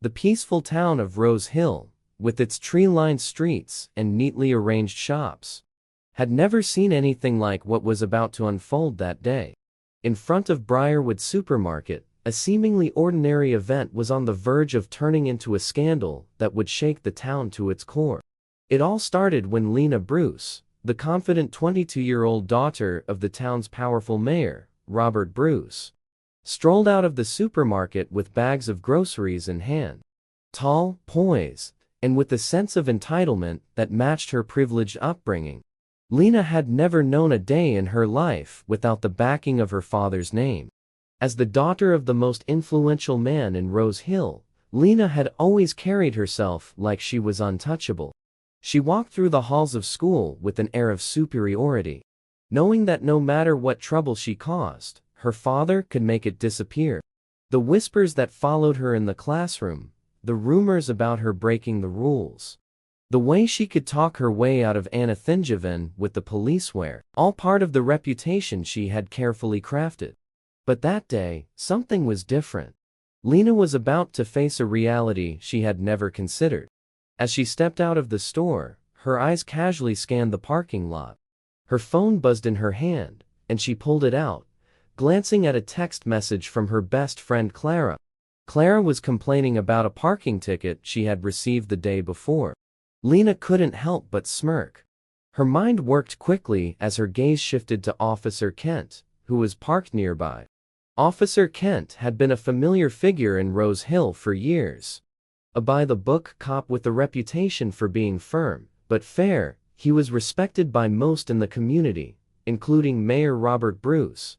The peaceful town of Rose Hill, with its tree-lined streets and neatly arranged shops, had never seen anything like what was about to unfold that day. In front of Briarwood Supermarket, a seemingly ordinary event was on the verge of turning into a scandal that would shake the town to its core. It all started when Lena Bruce, the confident 22-year-old daughter of the town's powerful mayor, Robert Bruce, strolled out of the supermarket with bags of groceries in hand. Tall, poised, and with a sense of entitlement that matched her privileged upbringing, Lena had never known a day in her life without the backing of her father's name. As the daughter of the most influential man in Rose Hill, Lena had always carried herself like she was untouchable. She walked through the halls of school with an air of superiority, knowing that no matter what trouble she caused, her father could make it disappear. The whispers that followed her in the classroom, the rumors about her breaking the rules, the way she could talk her way out of Entitlement with the police were all part of the reputation she had carefully crafted. But that day, something was different. Lena was about to face a reality she had never considered. As she stepped out of the store, her eyes casually scanned the parking lot. Her phone buzzed in her hand, and she pulled it out, glancing at a text message from her best friend Clara. Clara was complaining about a parking ticket she had received the day before. Lena couldn't help but smirk. Her mind worked quickly as her gaze shifted to Officer Kent, who was parked nearby. Officer Kent had been a familiar figure in Rose Hill for years. A by-the-book cop with a reputation for being firm but fair, he was respected by most in the community, including Mayor Robert Bruce.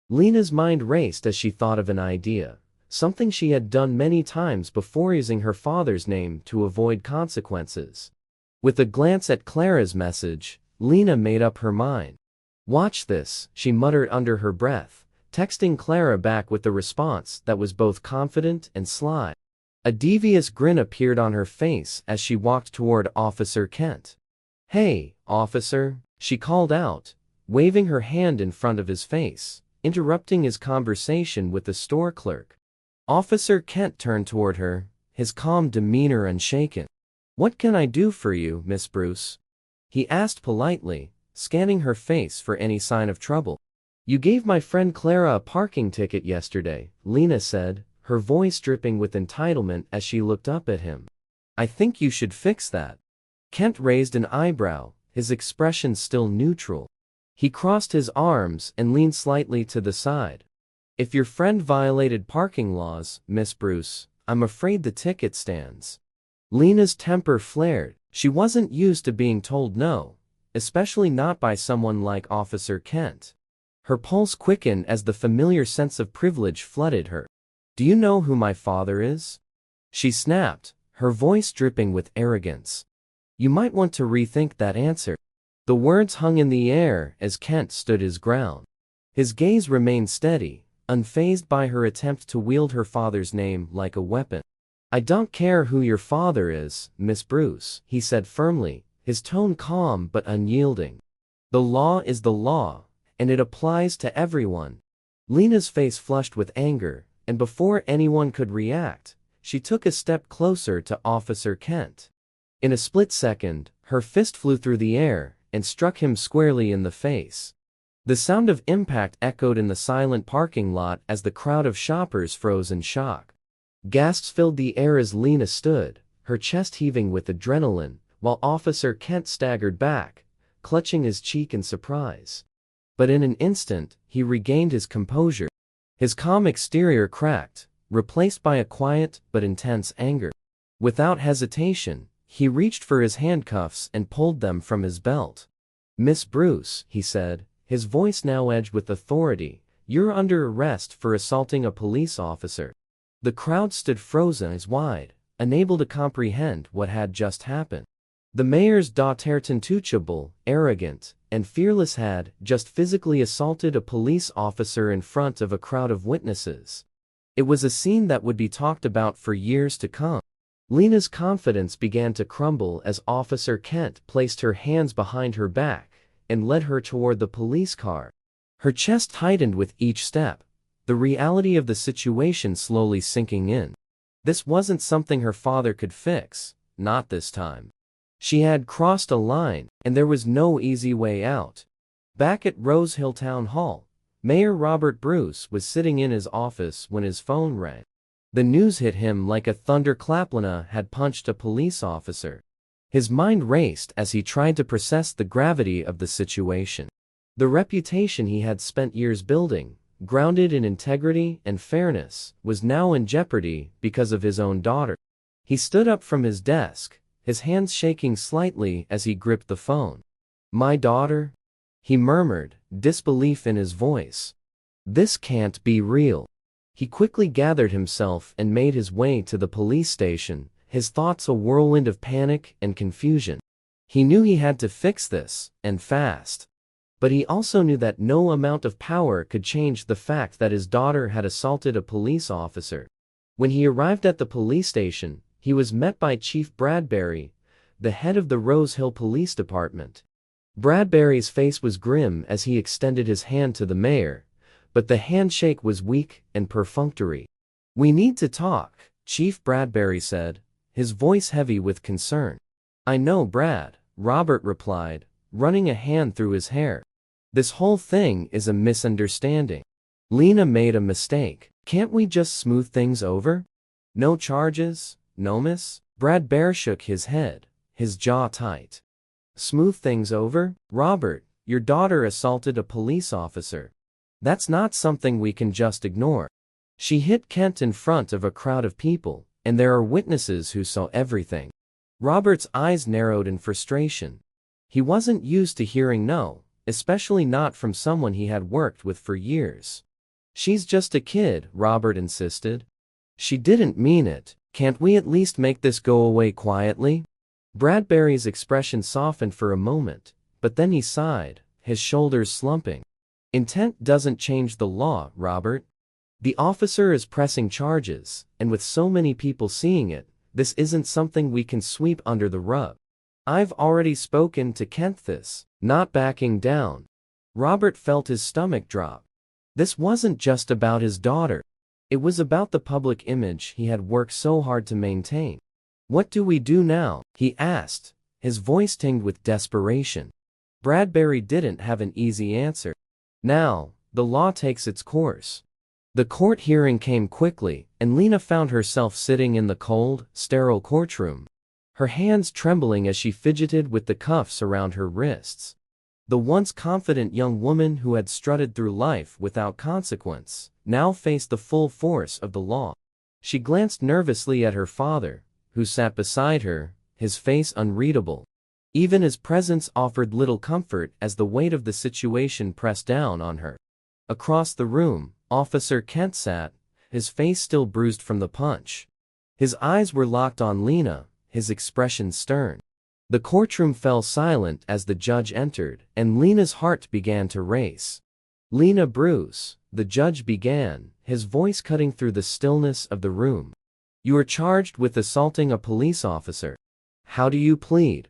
Lena's mind raced as she thought of an idea, something she had done many times before using her father's name to avoid consequences. With a glance at Clara's message, Lena made up her mind. "Watch this," she muttered under her breath, texting Clara back with a response that was both confident and sly. A devious grin appeared on her face as she walked toward Officer Kent. "Hey, officer," she called out, waving her hand in front of his face, interrupting his conversation with the store clerk. Officer Kent turned toward her, his calm demeanor unshaken. "What can I do for you, Miss Bruce?" he asked politely, scanning her face for any sign of trouble. "You gave my friend Clara a parking ticket yesterday," Lena said, her voice dripping with entitlement as she looked up at him. "I think you should fix that." Kent raised an eyebrow, his expression still neutral. He crossed his arms and leaned slightly to the side. "If your friend violated parking laws, Miss Bruce, I'm afraid the ticket stands." Lena's temper flared. She wasn't used to being told no, especially not by someone like Officer Kent. Her pulse quickened as the familiar sense of privilege flooded her. "Do you know who my father is?" she snapped, her voice dripping with arrogance. "You might want to rethink that answer." The words hung in the air as Kent stood his ground. His gaze remained steady, unfazed by her attempt to wield her father's name like a weapon. "I don't care who your father is, Miss Bruce," he said firmly, his tone calm but unyielding. "The law is the law, and it applies to everyone." Lena's face flushed with anger, and before anyone could react, she took a step closer to Officer Kent. In a split second, her fist flew through the air and struck him squarely in the face. The sound of impact echoed in the silent parking lot as the crowd of shoppers froze in shock. Gasps filled the air as Lena stood, her chest heaving with adrenaline, while Officer Kent staggered back, clutching his cheek in surprise. But in an instant, he regained his composure. His calm exterior cracked, replaced by a quiet but intense anger. Without hesitation, he reached for his handcuffs and pulled them from his belt. "Miss Bruce," he said, his voice now edged with authority, "you're under arrest for assaulting a police officer." The crowd stood frozen eyes wide, unable to comprehend what had just happened. The mayor's daughter, untouchable, arrogant, and fearless, had just physically assaulted a police officer in front of a crowd of witnesses. It was a scene that would be talked about for years to come. Lena's confidence began to crumble as Officer Kent placed her hands behind her back and led her toward the police car. Her chest tightened with each step, the reality of the situation slowly sinking in. This wasn't something her father could fix, not this time. She had crossed a line, and there was no easy way out. Back at Rose Hill Town Hall, Mayor Robert Bruce was sitting in his office when his phone rang. The news hit him like a thunderclap. Lena had punched a police officer. His mind raced as he tried to process the gravity of the situation. The reputation he had spent years building, grounded in integrity and fairness, was now in jeopardy because of his own daughter. He stood up from his desk, his hands shaking slightly as he gripped the phone. "My daughter?" he murmured, disbelief in his voice. "This can't be real." He quickly gathered himself and made his way to the police station, his thoughts a whirlwind of panic and confusion. He knew he had to fix this, and fast. But he also knew that no amount of power could change the fact that his daughter had assaulted a police officer. When he arrived at the police station, he was met by Chief Bradbury, the head of the Rose Hill Police Department. Bradbury's face was grim as he extended his hand to the mayor, but the handshake was weak and perfunctory. "We need to talk," Chief Bradbury said, his voice heavy with concern. "I know, Brad," Robert replied, running a hand through his hair. "This whole thing is a misunderstanding. Lena made a mistake. Can't we just smooth things over? No charges, no miss?" Bradbury shook his head, his jaw tight. "Smooth things over? Robert, your daughter assaulted a police officer. That's not something we can just ignore. She hit Kent in front of a crowd of people, and there are witnesses who saw everything." Robert's eyes narrowed in frustration. He wasn't used to hearing no, especially not from someone he had worked with for years. "She's just a kid," Robert insisted. "She didn't mean it. Can't we at least make this go away quietly?" Bradbury's expression softened for a moment, but then he sighed, his shoulders slumping. "Intent doesn't change the law, Robert. The officer is pressing charges, and with so many people seeing it, this isn't something we can sweep under the rug. I've already spoken to Kent." This, not backing down. Robert felt his stomach drop. This wasn't just about his daughter. It was about the public image he had worked so hard to maintain. "What do we do now?" he asked, his voice tinged with desperation. Bradbury didn't have an easy answer. "Now, the law takes its course." The court hearing came quickly, and Lena found herself sitting in the cold, sterile courtroom, her hands trembling as she fidgeted with the cuffs around her wrists. The once confident young woman who had strutted through life without consequence now faced the full force of the law. She glanced nervously at her father, who sat beside her, his face unreadable. Even his presence offered little comfort as the weight of the situation pressed down on her. Across the room, Officer Kent sat, his face still bruised from the punch. His eyes were locked on Lena, his expression stern. The courtroom fell silent as the judge entered, and Lena's heart began to race. "Lena Bruce," the judge began, his voice cutting through the stillness of the room. "You are charged with assaulting a police officer. How do you plead?"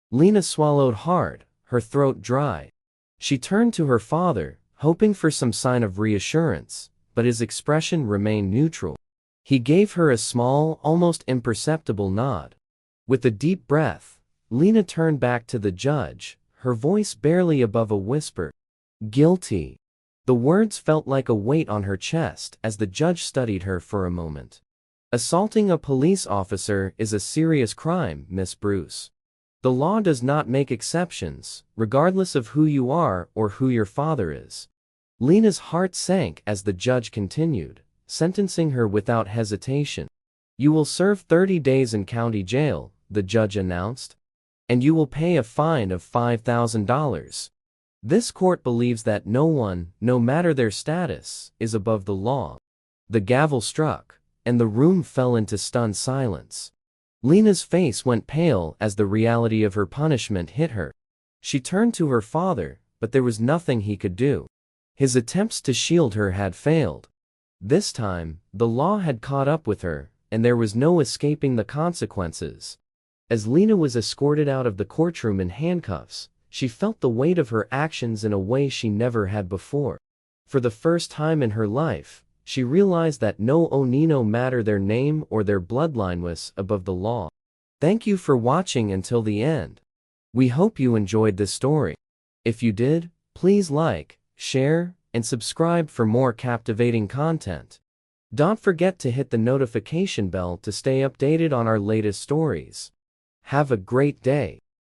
Lena swallowed hard, her throat dry. She turned to her father, hoping for some sign of reassurance, but his expression remained neutral. He gave her a small, almost imperceptible nod. With a deep breath, Lena turned back to the judge, her voice barely above a whisper. "Guilty." The words felt like a weight on her chest as the judge studied her for a moment. "Assaulting a police officer is a serious crime, Miss Bruce. The law does not make exceptions, regardless of who you are or who your father is." Lena's heart sank as the judge continued, sentencing her without hesitation. "You will serve 30 days in county jail," the judge announced. "And you will pay a fine of $5,000. This court believes that no one, no matter their status, is above the law." The gavel struck, and the room fell into stunned silence. Lena's face went pale as the reality of her punishment hit her. She turned to her father, but there was nothing he could do. His attempts to shield her had failed. This time, the law had caught up with her, and there was no escaping the consequences. As Lena was escorted out of the courtroom in handcuffs, she felt the weight of her actions in a way she never had before. For the first time in her life, she realized that no oni no matter their name or their bloodline was above the law. Thank you for watching until the end. We hope you enjoyed this story. If you did, please like, share, and subscribe for more captivating content. Don't forget to hit the notification bell to stay updated on our latest stories. Have a great day.